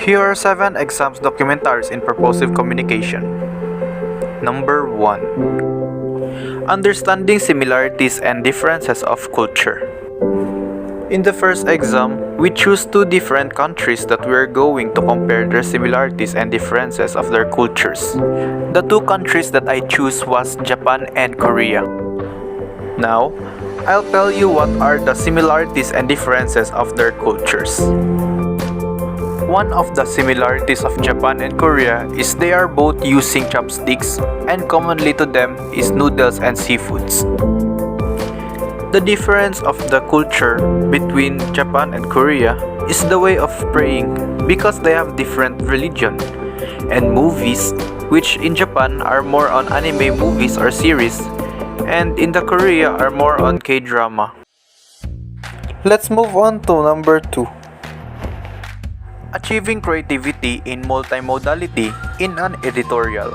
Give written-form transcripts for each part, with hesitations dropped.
Here are 7 exams documentaries in purposive communication. Number 1. Understanding similarities and differences of culture. In the first exam, we choose 2 different countries that we are going to compare their similarities and differences of their cultures. The 2 countries that I choose was Japan and Korea. Now, I'll tell you what are the similarities and differences of their cultures. One of the similarities of Japan and Korea is they are both using chopsticks, and commonly to them is noodles and seafoods. The difference of the culture between Japan and Korea is the way of praying, because they have different religion, and movies, which in Japan are more on anime movies or series, and in the Korea are more on K-drama. Let's move on to number 2. Achieving creativity in multimodality in an editorial.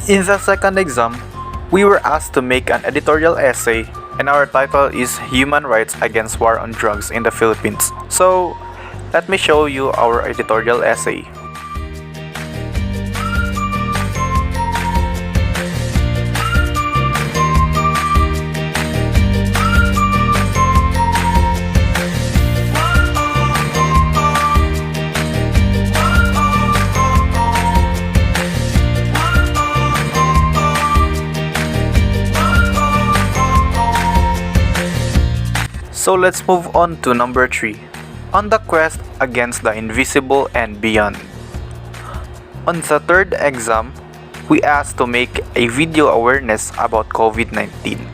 In the second exam, we were asked to make an editorial essay, and our title is Human Rights Against War on Drugs in the Philippines. So, let me show you our editorial essay. So let's move on to number 3, on the quest against the invisible and beyond. On the third exam, we asked to make a video awareness about COVID-19.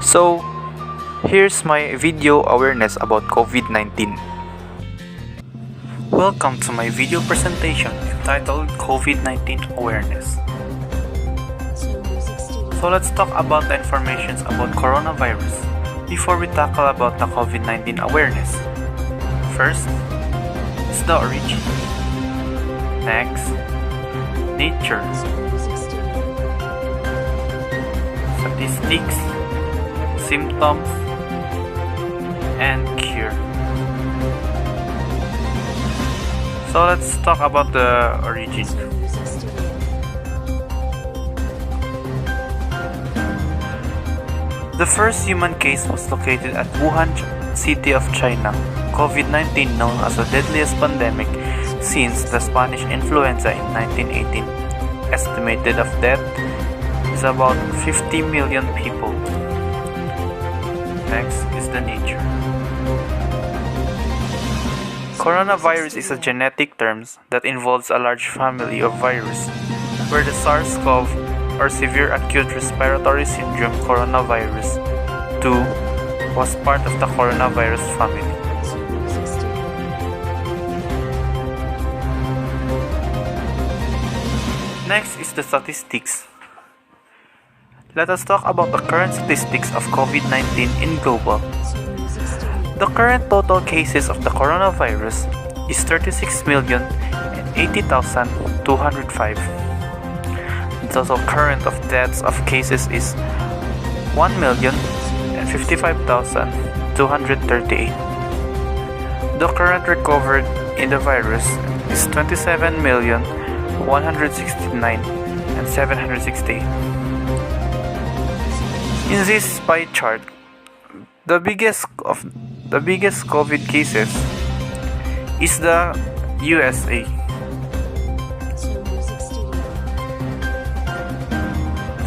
So, here's my video awareness about COVID-19. Welcome to my video presentation entitled COVID-19 Awareness. So let's talk about the information about coronavirus before we tackle about the COVID-19 awareness. First is the origin. Next, nature. Statistics, symptoms, and cure. So let's talk about the origin. The first human case was located at Wuhan city of China. COVID-19, known as the deadliest pandemic since the Spanish influenza in 1918. Estimated of death is about 50 million people. Next is the nature. Coronavirus is a genetic term that involves a large family of viruses, where the SARS-CoV or severe acute respiratory syndrome coronavirus 2 was part of the coronavirus family. Next is the statistics. Let us talk about the current statistics of COVID-19 in global. The current total cases of the coronavirus is 36,080,205. The total current of deaths of cases is 1,055,238. The current recovered in the virus is 27,169,768. In this pie chart, the biggest COVID cases is the USA.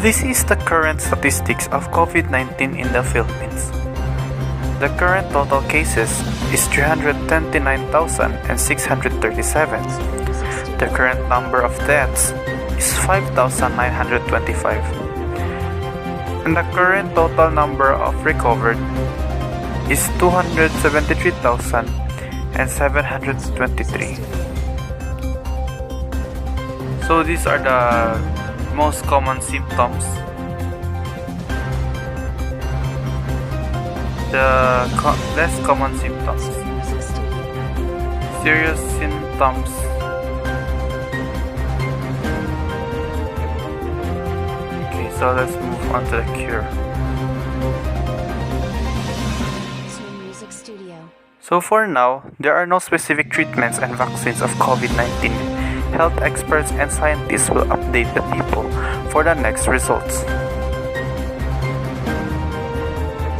This is the current statistics of COVID-19 in the Philippines. The current total cases is 329,637. The current number of deaths is 5,925. And the current total number of recovered is 273,723. So these are the most common symptoms. The less common symptoms. Serious symptoms. Okay, so let's move on to the cure. So for now, there are no specific treatments and vaccines of COVID-19. Health experts and scientists will update the people for the next results.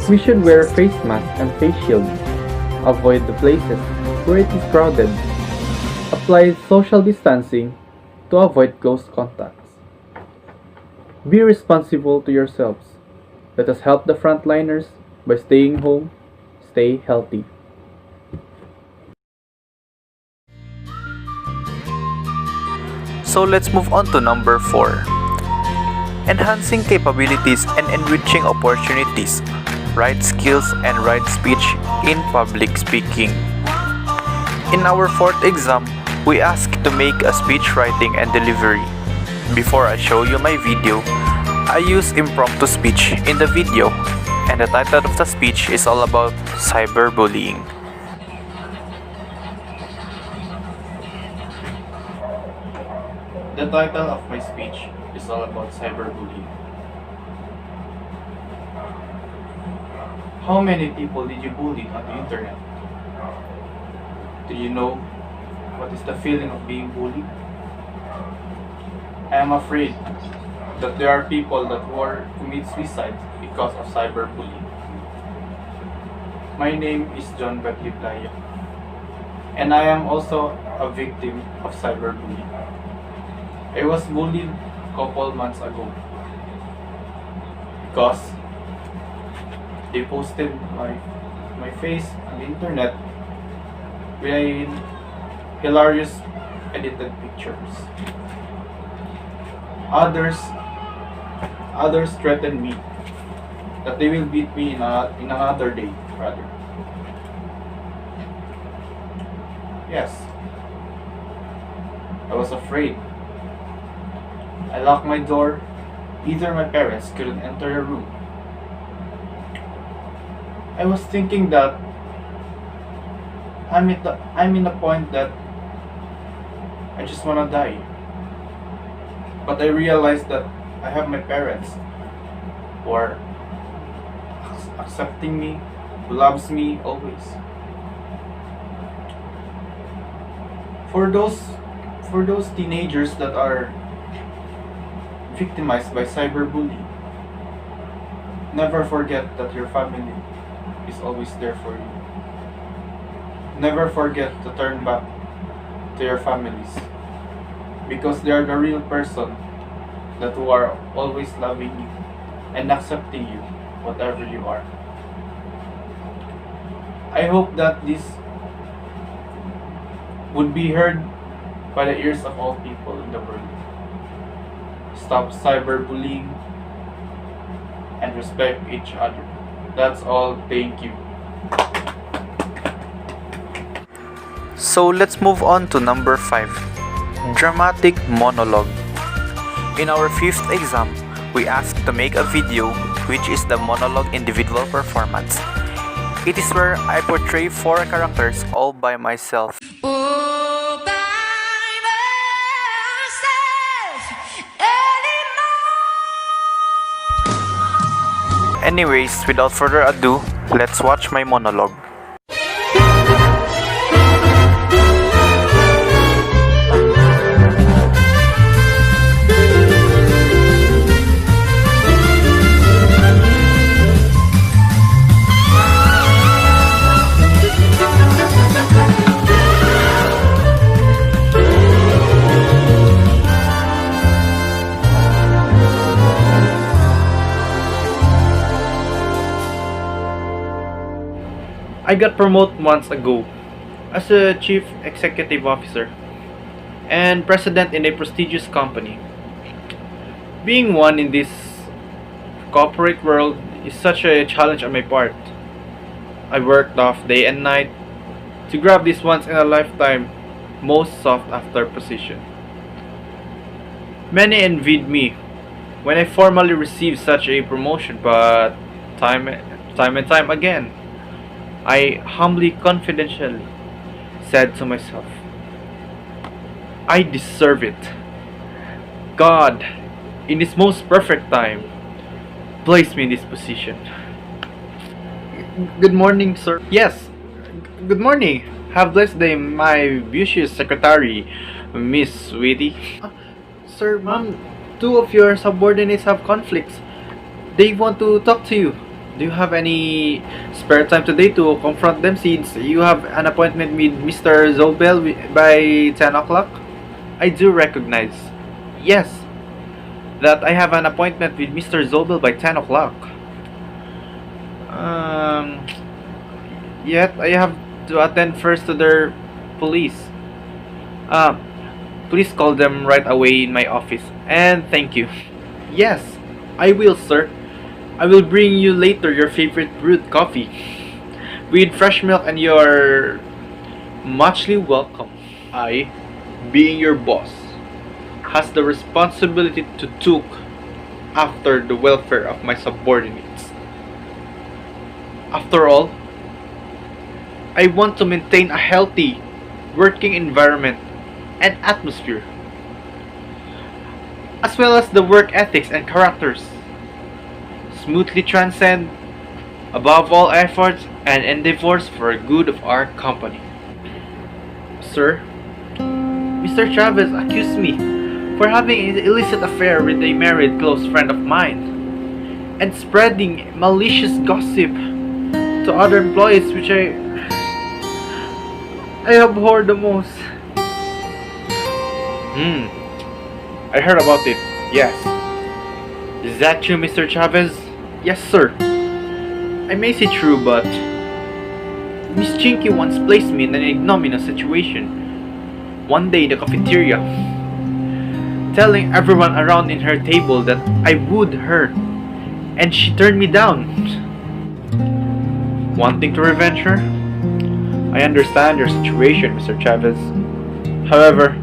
We should wear face masks and face shields. Avoid the places where it is crowded. Apply social distancing to avoid close contacts. Be responsible to yourselves. Let us help the frontliners by staying home. Stay healthy. So let's move on to number 4. Enhancing capabilities and enriching opportunities. Right skills and right speech in public speaking. In our 4th exam, we asked to make a speech writing and delivery. Before I show you my video, I use impromptu speech in the video, and the title of the speech is all about cyberbullying. The title of my speech is all about cyberbullying. How many people did you bully on the internet? Do you know what is the feeling of being bullied? I am afraid that there are people that will commit suicide because of cyberbullying. My name is John Betley Playa, and I am also a victim of cyberbullying. I was bullied a couple months ago because they posted my face on the internet with hilarious edited pictures. Others threatened me that they will beat me in another day, rather. Yes, I was afraid. I locked my door. Either my parents couldn't enter the room. I was thinking that I'm in a point that I just wanna die. But I realized that I have my parents who are accepting me, who loves me always. For those teenagers that are victimized by cyberbullying, never forget that your family is always there for you. Never forget to turn back to your families, because they are the real person that who are always loving you and accepting you, whatever you are. I hope that this would be heard by the ears of all people in the world. Stop cyberbullying and respect each other. That's all. Thank you. So let's move on to number 5. Dramatic monologue. In our 5th exam, we asked to make a video, which is the monologue individual performance. It is where I portray 4 characters all by myself. Anyways, without further ado, let's watch my monologue. I got promoted months ago as a chief executive officer and president in a prestigious company. Being one in this corporate world is such a challenge on my part. I worked off day and night to grab this once in a lifetime most sought after position. Many envied me when I formally received such a promotion, but time and time again, I humbly, confidentially said to myself, I deserve it. God, in His most perfect time, placed me in this position. Good morning, sir. Yes, Good morning. Have a blessed day, my beauteous secretary, Miss Sweetie. Sir, ma'am, two of your subordinates have conflicts. They want to talk to you. Do you have any spare time today to confront them since you have an appointment with Mr. Zobel by 10 o'clock? I do recognize. Yes, that I have an appointment with Mr. Zobel by 10 o'clock. Um, Yet I have to attend first to their police. Uh, Please call them right away in my office. And thank you. Yes, I will, sir. I will bring you later your favorite brewed coffee. With fresh milk and you're muchly welcome. I, being your boss, has the responsibility to look after the welfare of my subordinates. After all, I want to maintain a healthy working environment and atmosphere, as well as the work ethics and characters, smoothly transcend above all efforts and endeavors for the good of our company. Sir, Mr. Chavez accused me for having an illicit affair with a married close friend of mine and spreading malicious gossip to other employees, which I abhor the most. I heard about it. Yes. Is that true, Mr. Chavez? Yes, sir. I may say true, but Miss Chinky once placed me in an ignominious situation. One day in the cafeteria, telling everyone around in her table that I would her, and she turned me down. Wanting to revenge her? I understand your situation, Mr. Chavez. However,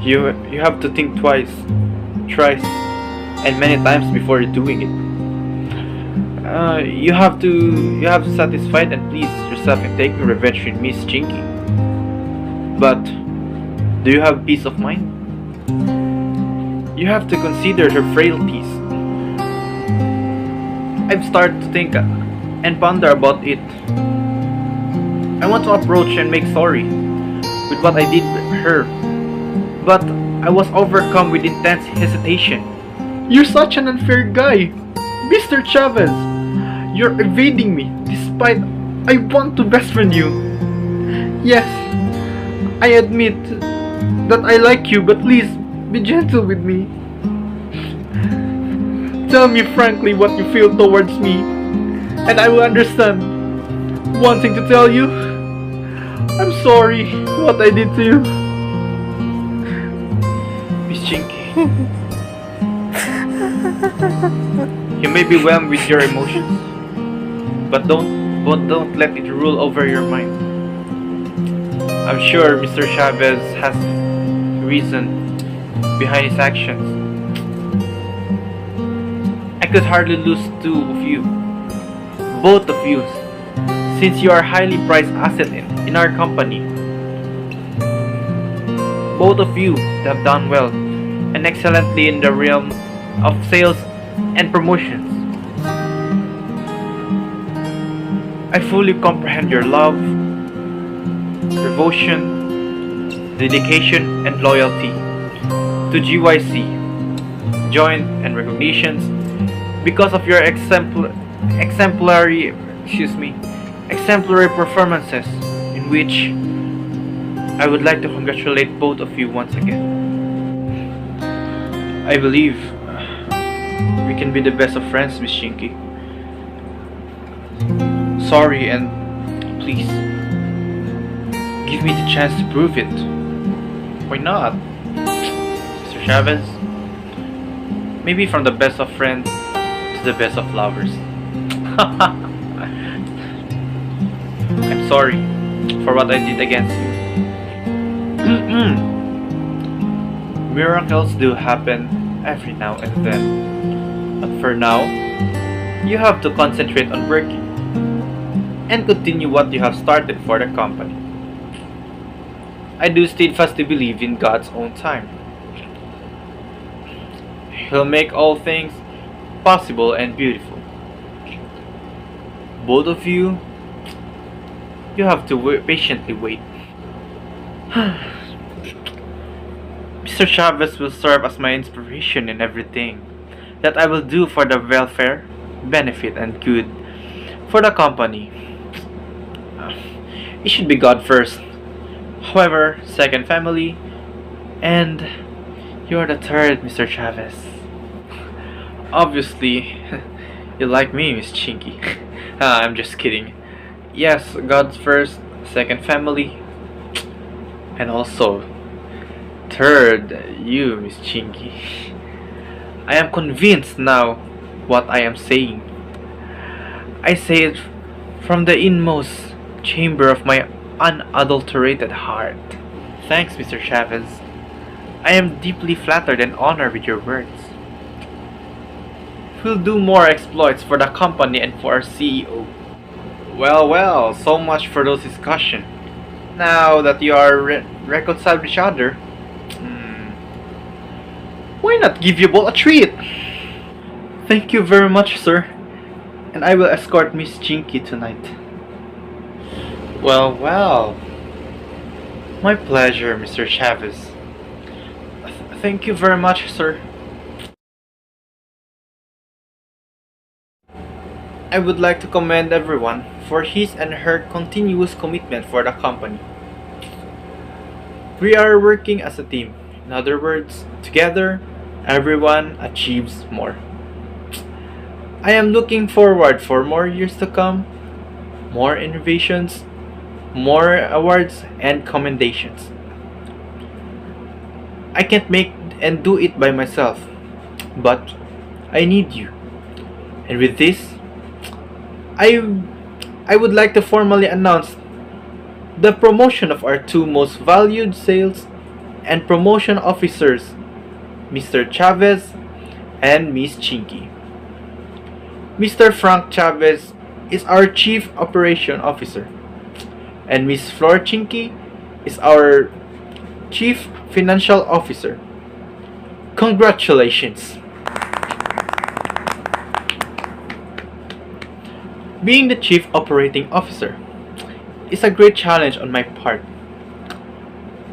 you have to think twice, thrice, and many times before doing it. You have to satisfy and please yourself in taking revenge with Miss Chinky. But do you have peace of mind? You have to consider her frailties. I've started to think and ponder about it. I want to approach and make sorry with what I did to her, but I was overcome with intense hesitation. You're such an unfair guy, Mr. Chavez. You're evading me despite I want to best friend you. Yes, I admit that I like you, but please be gentle with me. Tell me frankly what you feel towards me, and I will understand. One thing to tell you, I'm sorry what I did to you. Miss Chinky, you may be whelmed with your emotions, but don't let it rule over your mind. I'm sure Mr. Chavez has reason behind his actions. I could hardly lose two of you, both of you, since you are a highly prized asset in our company. Both of you have done well and excellently in the realm of sales and promotions. I fully comprehend your love, devotion, dedication, and loyalty to GYC, joint and recognitions because of your exemplary performances, in which I would like to congratulate both of you once again. I believe we can be the best of friends, Miss Shinky. Sorry, and please give me the chance to prove it. Why not, Mr. Chavez? Maybe from the best of friends to the best of lovers. I'm sorry for what I did against you. Miracles do happen every now and then. But for now, you have to concentrate on working and continue what you have started for the company. I do steadfastly believe in God's own time. He'll make all things possible and beautiful. Both of you You have to patiently wait. Mr. Chavez will serve as my inspiration in everything that I will do for the welfare, benefit, and good for the company. It should be God first. However, second family, and you're the third, Mr. Chavez. Obviously, you like me, Miss Chinky. I'm just kidding. Yes, God's first, second family, and also third, you, Miss Chinky. I am convinced now what I am saying. I say it from the inmost chamber of my unadulterated heart. Thanks, Mr. Chavez. I am deeply flattered and honored with your words. We'll do more exploits for the company and for our CEO. Well, so much for those discussions. Now that you are reconciled with each other, why not give you both a treat? Thank you very much, sir. And I will escort Miss Chinky tonight. Well. My pleasure, Mr. Chavez. Thank you very much, sir. I would like to commend everyone for his and her continuous commitment for the company. We are working as a team. In other words, together, everyone achieves more. I am looking forward for more years to come, more innovations, more awards and commendations. I can't make and do it by myself, but I need you. And with this, I would like to formally announce the promotion of our two most valued sales and promotion officers, Mr. Chavez and Miss Chinky. Mr. Frank Chavez is our Chief Operation Officer, and Miss Flor Chinky is our Chief Financial Officer. Congratulations! Being the Chief Operating Officer is a great challenge on my part.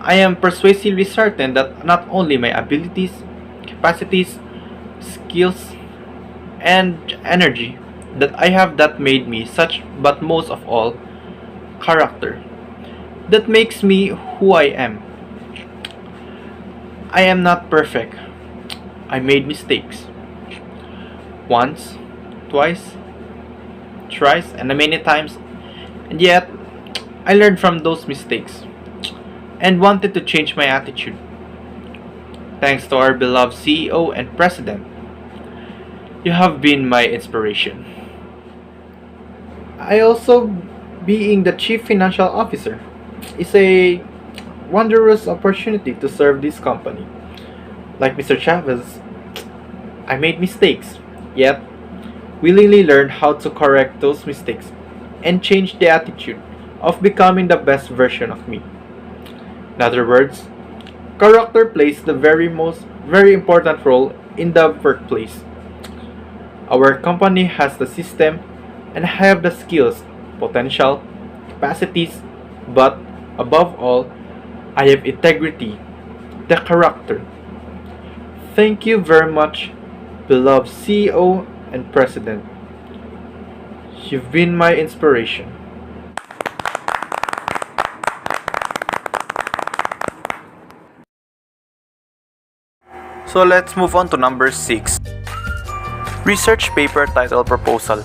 I am persuasively certain that not only my abilities, capacities, skills, and energy that I have that made me such, but most of all, character that makes me who I am. I am not perfect. I made mistakes. Once, twice, thrice, and many times, and yet I learned from those mistakes and wanted to change my attitude. Thanks to our beloved CEO and President, you have been my inspiration. I also, being the Chief Financial Officer, is a wondrous opportunity to serve this company. Like Mr. Chavez, I made mistakes, yet willingly learned how to correct those mistakes and change the attitude of becoming the best version of me. In other words, character plays the very important role in the workplace. Our company has the system and have the skills, potential, capacities, but above all, I have integrity, the character. Thank you very much, beloved CEO and President. You've been my inspiration. So let's move on to number 6. Research paper title proposal.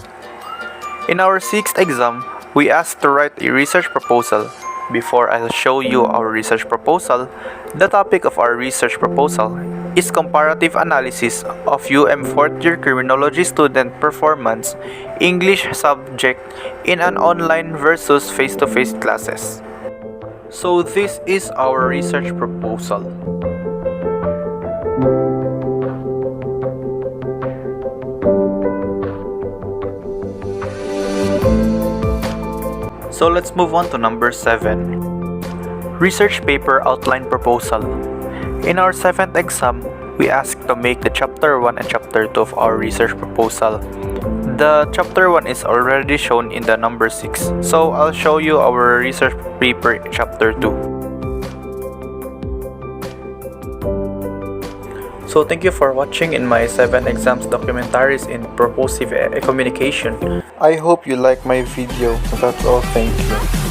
In our 6th exam, we asked to write a research proposal. Before I'll show you our research proposal, the topic of our research proposal is comparative analysis of UM 4th year criminology student performance English subject in an online versus face-to-face classes. So this is our research proposal. So let's move on to number 7. Research paper outline proposal. In our 7th exam, we asked to make the chapter 1 and chapter 2 of our research proposal. The chapter 1 is already shown in the number 6, so I'll show you our research paper chapter 2. So thank you for watching in my 7 exams documentaries in purposive communication. I hope you like my video. That's all. Thank you.